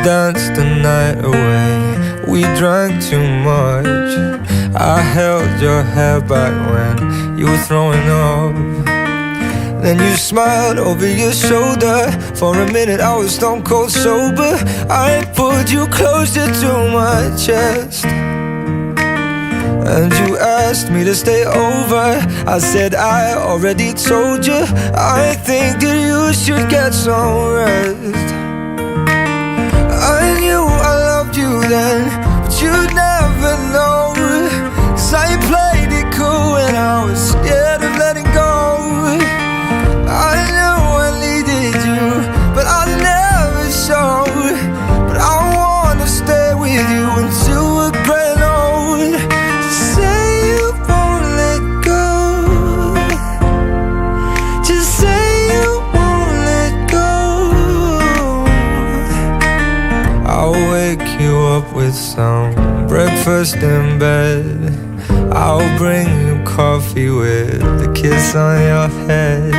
danced the night away. We drank too much. I held your hair back when you were throwing up. Then you smiled over your shoulder. For a minute I was stone cold sober. I pulled you closer to my chest, and you asked me to stay over. I said I already told you. I think that you should get some rest. I knew I loved you then, but you'd never know. 'Cause I played it cool when I was scared of letting go. I knew I needed you, but I never showed. But I wanna stay with you until we're gray and old. Just say you won't let go. Just say you won't let go. I'll wake you up with some breakfast in bed. I'll bring you coffee with a kiss on your head.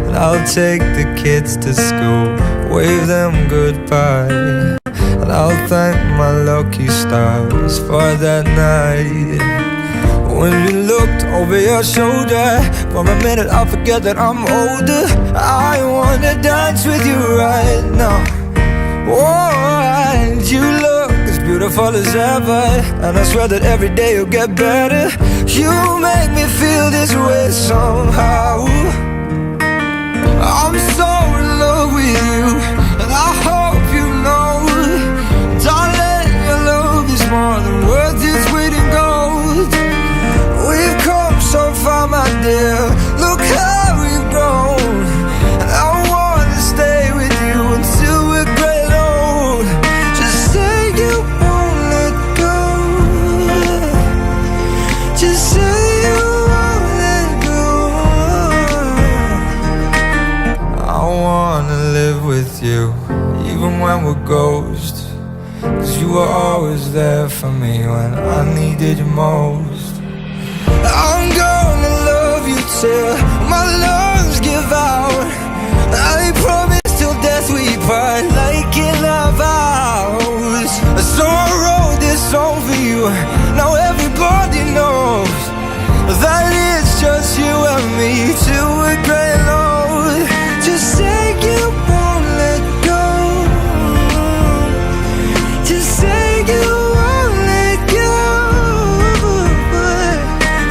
And I'll take the kids to school, wave them goodbye. And I'll thank my lucky stars for that night. When you looked over your shoulder, for a minute I forget that I'm older. I wanna dance with you right now. Oh, and you look as beautiful as ever, and I swear that every day you'll get better. You make me feel this way somehow. I'm so in love with you, and I hope you know, darling, your love is more than worth its weight in gold. We've come so far, my dear, look how we've grown. And I wanna stay with you until we're gray and old. Just say you won't let go. Just say you won't let go. I wanna live with you, even when we're ghosts. 'Cause you were always there for me when I needed you most. I'm gonna love you till my lungs give out. I promise till death we part, like in our vows. So I wrote this song for you. Now everybody knows that it's just you and me till we're gray and old. Just say you won't let go. Just say you won't let go.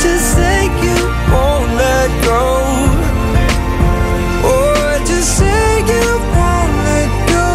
Just say you won't let go. Oh, just say you won't let go.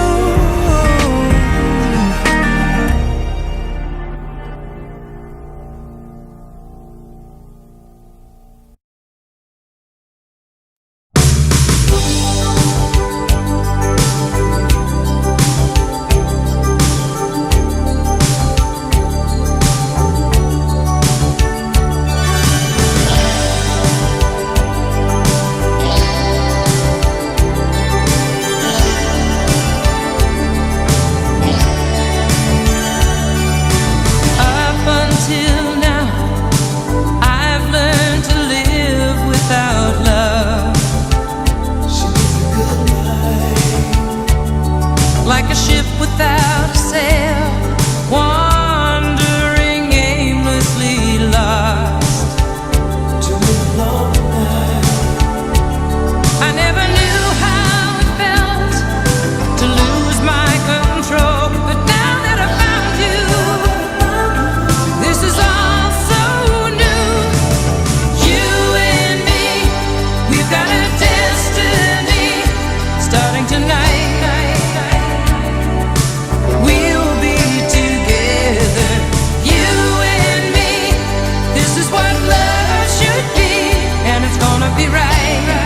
Up until now, I've learned to live without love. Like a ship without a sail, wandering aimlessly lost. I never knew how it felt to lose my control, but now that I found you, this is all so new. You and me, we've got a destiny starting tonight. We'll be together, you and me. This is what love should be, and it's gonna be right.